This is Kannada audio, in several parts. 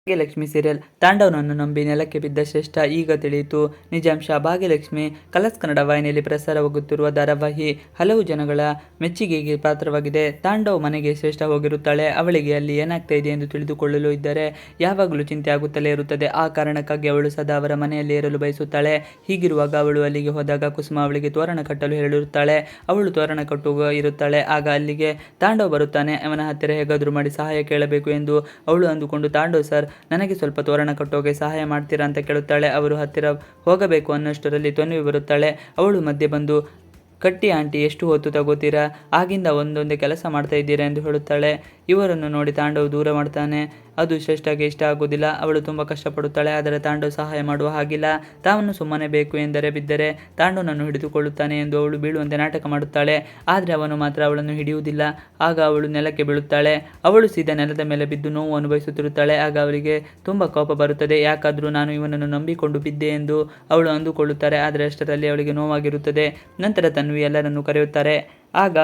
ಭಾಗ್ಯಲಕ್ಷ್ಮಿ ಸೀರಿಯಲ್ ತಾಂಡವನನ್ನು ನಂಬಿ ನೆಲಕ್ಕೆ ಬಿದ್ದ ಶ್ರೇಷ್ಠ ಈಗ ತಿಳಿಯಿತು ನಿಜಾಂಶ. ಭಾಗ್ಯಲಕ್ಷ್ಮಿ ಕಲರ್ಸ್ ಕನ್ನಡ ವಾಹಿನಿಯಲ್ಲಿ ಪ್ರಸಾರವಾಗುತ್ತಿರುವ ಧಾರಾವಾಹಿ ಹಲವು ಜನಗಳ ಮೆಚ್ಚುಗೆಗೆ ಪಾತ್ರವಾಗಿದೆ. ತಾಂಡವ್ ಮನೆಗೆ ಶ್ರೇಷ್ಠ ಹೋಗಿರುತ್ತಾಳೆ. ಅವಳಿಗೆ ಅಲ್ಲಿ ಏನಾಗ್ತಾ ಇದೆ ಎಂದು ತಿಳಿದುಕೊಳ್ಳಲು ಇದ್ದರೆ ಯಾವಾಗಲೂ ಚಿಂತೆ ಆಗುತ್ತಲೇ ಇರುತ್ತದೆ. ಆ ಕಾರಣಕ್ಕಾಗಿ ಅವಳು ಸದಾ ಅವರ ಮನೆಯಲ್ಲಿ ಇರಲು ಬಯಸುತ್ತಾಳೆ. ಹೀಗಿರುವಾಗ ಅವಳು ಅಲ್ಲಿಗೆ ಹೋದಾಗ ಕುಸುಮ ಅವಳಿಗೆ ತೋರಣ ಕಟ್ಟಲು ಹೇಳಿರುತ್ತಾಳೆ. ಅವಳು ತೋರಣ ಕಟ್ಟುವ ಇರುತ್ತಾಳೆ. ಆಗ ಅಲ್ಲಿಗೆ ತಾಂಡವ್ ಬರುತ್ತಾನೆ. ಅವನ ಹತ್ತಿರ ಹೇಗಾದರೂ ಮಾಡಿ ಸಹಾಯ ಕೇಳಬೇಕು ಎಂದು ಅವಳು ಅಂದುಕೊಂಡು, ತಾಂಡವ್ ಸರ್, ನನಗೆ ಸ್ವಲ್ಪ ತೋರಣ ಕಟ್ಟೋಗೆ ಸಹಾಯ ಮಾಡ್ತೀರಾ ಅಂತ ಕೇಳುತ್ತಾಳೆ. ಅವರು ಹತ್ತಿರ ಹೋಗಬೇಕು ಅನ್ನೋಷ್ಟರಲ್ಲಿ ತೊನ್ವಿ ಬರುತ್ತಾಳೆ. ಅವಳು ಮಧ್ಯೆ ಬಂದು, ಕಟ್ಟಿ ಆಂಟಿ, ಎಷ್ಟು ಹೊತ್ತು ತಗೋತೀರಾ? ಆಗಿಂದ ಒಂದೊಂದೇ ಕೆಲಸ ಮಾಡ್ತಾ ಇದ್ದೀರಾ ಎಂದು ಹೇಳುತ್ತಾಳೆ. ಇವರನ್ನು ನೋಡಿ ತಾಂಡವ್ ದೂರ ಮಾಡ್ತಾನೆ. ಅದು ಶ್ರೇಷ್ಠಗೆ ಇಷ್ಟ ಆಗೋದಿಲ್ಲ. ಅವಳು ತುಂಬ ಕಷ್ಟಪಡುತ್ತಾಳೆ. ಆದರೆ ತಾಂಡವ್ ಸಹಾಯ ಮಾಡುವ ಹಾಗಿಲ್ಲ. ತಾವನ್ನು ಸುಮ್ಮನೆ ಬೇಕು ಎಂದರೆ ಬಿದ್ದರೆ ತಾಂಡವನನ್ನು ಹಿಡಿದುಕೊಳ್ಳುತ್ತಾನೆ ಎಂದು ಅವಳು ಬೀಳುವಂತೆ ನಾಟಕ ಮಾಡುತ್ತಾಳೆ. ಆದರೆ ಅವನು ಮಾತ್ರ ಅವಳನ್ನು ಹಿಡಿಯುವುದಿಲ್ಲ. ಆಗ ಅವಳು ನೆಲಕ್ಕೆ ಬೀಳುತ್ತಾಳೆ. ಅವಳು ಸೀದಾ ನೆಲದ ಮೇಲೆ ಬಿದ್ದು ನೋವು ಅನುಭವಿಸುತ್ತಿರುತ್ತಾಳೆ. ಆಗ ಅವಳಿಗೆ ತುಂಬ ಕೋಪ ಬರುತ್ತದೆ. ಯಾಕಾದರೂ ನಾನು ಇವನನ್ನು ನಂಬಿಕೊಂಡು ಬಿದ್ದೆ ಎಂದು ಅವಳು ಅಂದುಕೊಳ್ಳುತ್ತಾರೆ. ಆದರೆ ಅಷ್ಟರಲ್ಲಿ ಅವಳಿಗೆ ನೋವಾಗಿರುತ್ತದೆ. ನಂತರ ತನ್ವಿ ಎಲ್ಲರನ್ನು ಕರೆಯುತ್ತಾರೆ. ಆಗ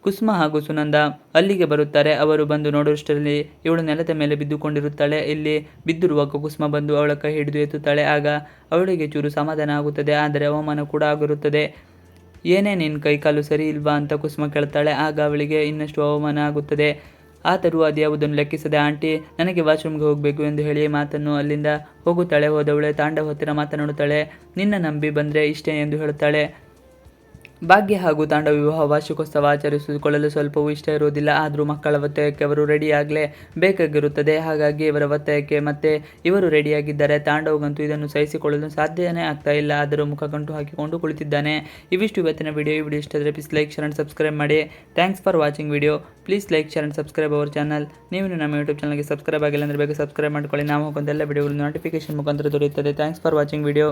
ಕುಸುಮ ಹಾಗೂ ಸುನಂದ ಅಲ್ಲಿಗೆ ಬರುತ್ತಾರೆ. ಅವರು ಬಂದು ನೋಡುವಷ್ಟರಲ್ಲಿ ಇವಳು ನೆಲದ ಮೇಲೆ ಬಿದ್ದುಕೊಂಡಿರುತ್ತಾಳೆ. ಇಲ್ಲಿ ಬಿದ್ದಿರುವಾಗ ಕುಸುಮ ಬಂದು ಅವಳ ಕೈ ಹಿಡಿದು ಎತ್ತುತ್ತಾಳೆ. ಆಗ ಅವಳಿಗೆ ಚೂರು ಸಮಾಧಾನ ಆಗುತ್ತದೆ. ಆದರೆ ಅವಮಾನ ಕೂಡ ಆಗಿರುತ್ತದೆ. ಏನೇ ನಿನ್ನ ಕೈಕಾಲು ಸರಿ ಇಲ್ವಾ ಅಂತ ಕುಸುಮ ಕೇಳ್ತಾಳೆ. ಆಗ ಅವಳಿಗೆ ಇನ್ನಷ್ಟು ಅವಮಾನ ಆಗುತ್ತದೆ. ಆದರೂ ಅದ್ಯಾವುದನ್ನು ಲೆಕ್ಕಿಸದೆ, ಆಂಟಿ, ನನಗೆ ವಾಶ್ರೂಮ್ಗೆ ಹೋಗಬೇಕು ಎಂದು ಹೇಳಿ ಮಾತನ್ನು ಅಲ್ಲಿಂದ ಹೋಗುತ್ತಾಳೆ. ಹೋದವಳೆ ತಾಂಡವ್ ಹತ್ತಿರ ಮಾತನಾಡುತ್ತಾಳೆ. ನಿನ್ನ ನಂಬಿ ಬಂದರೆ ಇಷ್ಟೇ ಎಂದು ಹೇಳುತ್ತಾಳೆ. ಭಾಗ್ಯ ಹಾಗೂ ತಾಂಡವ್ ವಿವಾಹ ವಾರ್ಷಿಕೋತ್ಸವ ಆಚರಿಸಿಕೊಳ್ಳಲು ಸ್ವಲ್ಪವೂ ಇಷ್ಟ ಇರುವುದಿಲ್ಲ. ಆದರೂ ಮಕ್ಕಳ ಒತ್ತಾಯಕ್ಕೆ ಅವರು ರೆಡಿಯಾಗಲೇ ಬೇಕಾಗಿರುತ್ತದೆ. ಹಾಗಾಗಿ ಇವರ ಒತ್ತಾಯಕ್ಕೆ ಮತ್ತೆ ಇವರು ರೆಡಿಯಾಗಿದ್ದಾರೆ. ತಾಂಡವ್ಗಂತೂ ಇದನ್ನು ಸಹಿಸಿಕೊಳ್ಳಲು ಸಾಧ್ಯನೇ ಆಗ್ತಾ ಇಲ್ಲ. ಆದರೂ ಮುಖಗಂಟು ಹಾಕಿಕೊಂಡು ಕುಳಿತಿದ್ದಾನೆ. ಇವಿಷ್ಟು ಇವತ್ತಿನ ವಿಡಿಯೋ. ಈ ವಿಡಿಯೋ ಇಷ್ಟ ಆದರೆ please like, share and subscribe ಮಾಡಿ. Thanks for watching video. Please like, share and subscribe our channel. ನೀವು ನಮ್ಮ ಯೂಟ್ಯೂಬ್ ಚಾನಲ್ಗೆ ಸಬ್ಸ್ಕ್ರೈಬ್ ಆಗಿಲ್ಲ ಅಂದರೆ ಬೇಗ ಸಬ್ಸ್ಕ್ರೈಬ್ ಮಾಡ್ಕೊಳ್ಳಿ. ನಾವು ಹಾಕೊಂಡ ಎಲ್ಲ ವಿಡಿಯೋಗಳು ನೋಟಿಫಿಕೇಶನ್ ಮುಖಾಂತರ ದೊರೆಯುತ್ತದೆ. Thanks for watching video.